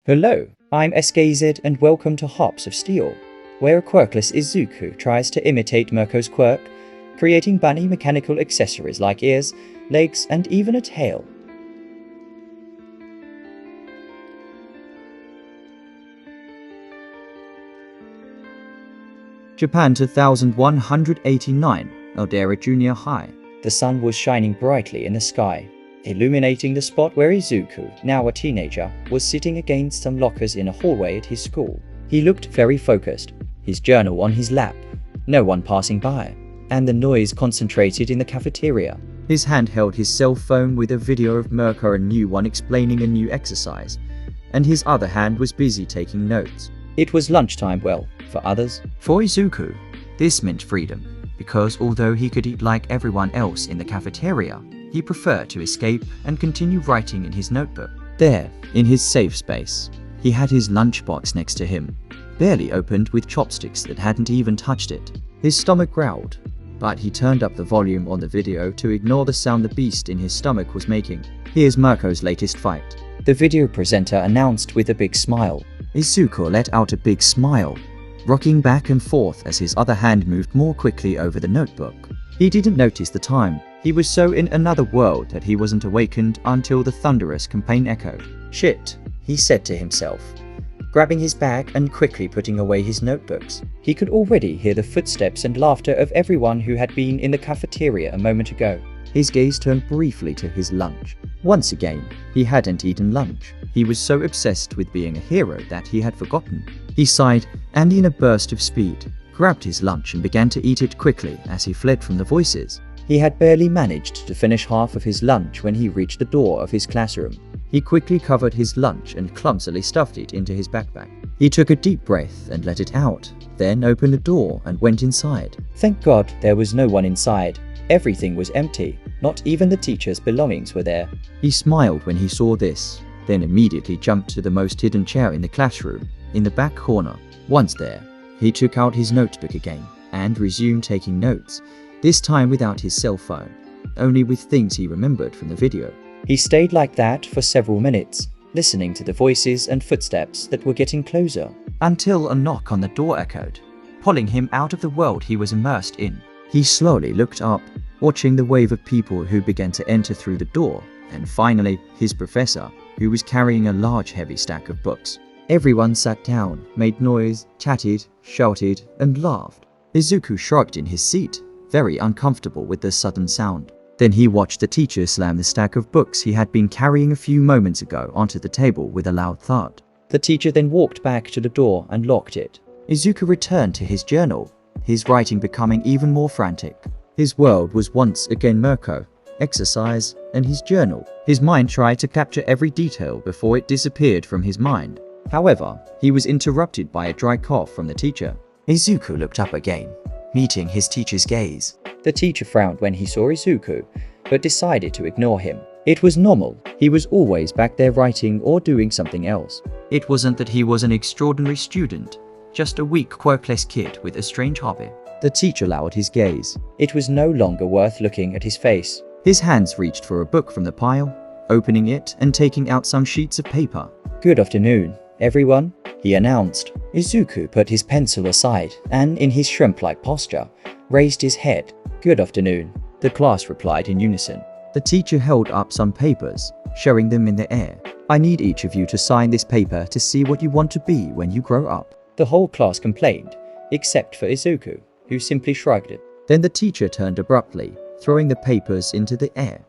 Hello, I'm SKZ and welcome to Hops of Steel, where a quirkless Izuku tries to imitate Mirko's quirk, creating bunny mechanical accessories like ears, legs, and even a tail. Japan 2189, Eldera Junior High. The sun was shining brightly in the sky, illuminating the spot where Izuku, now a teenager, was sitting against some lockers in a hallway at his school. He looked very focused, his journal on his lap, no one passing by, and the noise concentrated in the cafeteria. His hand held his cell phone with a video of Mirko and new one explaining a new exercise, and his other hand was busy taking notes. It was lunchtime, well, for others. For Izuku, this meant freedom, because although he could eat like everyone else in the cafeteria, he preferred to escape and continue writing in his notebook. There, in his safe space, he had his lunchbox next to him, barely opened with chopsticks that hadn't even touched it. His stomach growled, but he turned up the volume on the video to ignore the sound the beast in his stomach was making. Here's Mirko's latest fight. The video presenter announced with a big smile. Izuku let out a big smile, rocking back and forth as his other hand moved more quickly over the notebook. He didn't notice the time. He was so in another world that he wasn't awakened until the thunderous campaign echoed. Shit, he said to himself, grabbing his bag and quickly putting away his notebooks. He could already hear the footsteps and laughter of everyone who had been in the cafeteria a moment ago. His gaze turned briefly to his lunch. Once again, he hadn't eaten lunch. He was so obsessed with being a hero that he had forgotten. He sighed and in a burst of speed, grabbed his lunch and began to eat it quickly as he fled from the voices. He had barely managed to finish half of his lunch when he reached the door of his classroom. He quickly covered his lunch and clumsily stuffed it into his backpack. He took a deep breath and let it out, then opened the door and went inside. Thank God there was no one inside. Everything was empty. Not even the teacher's belongings were there. He smiled when he saw this, then immediately jumped to the most hidden chair in the classroom, in the back corner. Once there, he took out his notebook again and resumed taking notes, this time without his cell phone, only with things he remembered from the video. He stayed like that for several minutes, listening to the voices and footsteps that were getting closer, until a knock on the door echoed, pulling him out of the world he was immersed in. He slowly looked up, watching the wave of people who began to enter through the door, and finally, his professor, who was carrying a large heavy stack of books. Everyone sat down, made noise, chatted, shouted, and laughed. Izuku shrugged in his seat, very uncomfortable with the sudden sound. Then he watched the teacher slam the stack of books he had been carrying a few moments ago onto the table with a loud thud. The teacher then walked back to the door and locked it. Izuku returned to his journal, his writing becoming even more frantic. His world was once again Mirko, exercise, and his journal. His mind tried to capture every detail before it disappeared from his mind. However, he was interrupted by a dry cough from the teacher. Izuku looked up again, meeting his teacher's gaze. The teacher frowned when he saw Izuku, but decided to ignore him. It was normal. He was always back there writing or doing something else. It wasn't that he was an extraordinary student, just a weak, quirkless kid with a strange hobby. The teacher lowered his gaze. It was no longer worth looking at his face. His hands reached for a book from the pile, opening it and taking out some sheets of paper. Good afternoon, everyone, he announced. Izuku put his pencil aside and, in his shrimp-like posture, raised his head. Good afternoon, the class replied in unison. The teacher held up some papers, showing them in the air. I need each of you to sign this paper to see what you want to be when you grow up. The whole class complained, except for Izuku, who simply shrugged it. Then the teacher turned abruptly, throwing the papers into the air,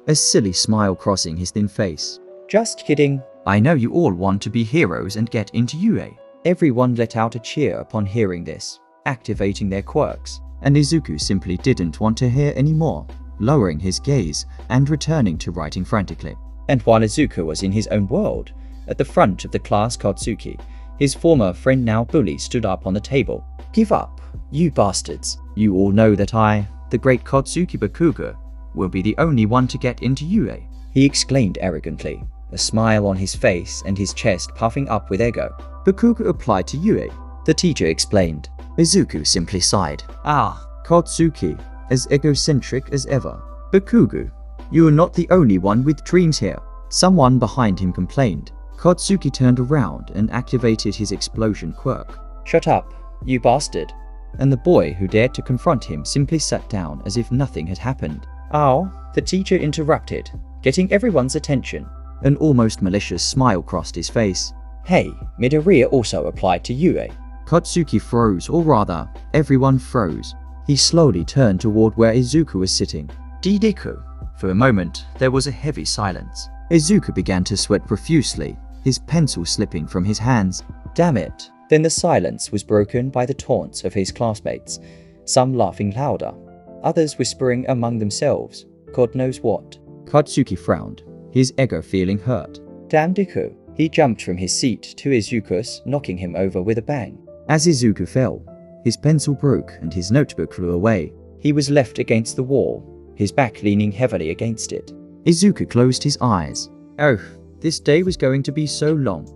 a silly smile crossing his thin face. Just kidding. I know you all want to be heroes and get into UA. Everyone let out a cheer upon hearing this, activating their quirks. And Izuku simply didn't want to hear any more, lowering his gaze and returning to writing frantically. And while Izuku was in his own world, at the front of the class, Kotsuki, his former friend now bully, stood up on the table. Give up, you bastards. You all know that I, the great Kotsuki Bakugo, will be the only one to get into UA, he exclaimed arrogantly, a smile on his face and his chest puffing up with ego. Bakugo applied to UA, the teacher explained. Izuku simply sighed. Kotsuki, as egocentric as ever. Bakugo, you are not the only one with dreams here. Someone behind him complained. Katsuki turned around and activated his explosion quirk. "Shut up, you bastard." And the boy who dared to confront him simply sat down as if nothing had happened. "Ow," the teacher interrupted, getting everyone's attention. An almost malicious smile crossed his face. "Hey, Midoriya also applied to you, eh?" Katsuki froze, or rather, everyone froze. He slowly turned toward where Izuku was sitting. Didiku. For a moment, there was a heavy silence. Izuku began to sweat profusely, his pencil slipping from his hands. Damn it. Then the silence was broken by the taunts of his classmates, some laughing louder, others whispering among themselves, God knows what. Katsuki frowned, his ego feeling hurt. Damn Diku. He jumped from his seat to Izuku's, knocking him over with a bang. As Izuku fell, his pencil broke and his notebook flew away. He was left against the wall, his back leaning heavily against it. Izuku closed his eyes. Oh, this day was going to be so long.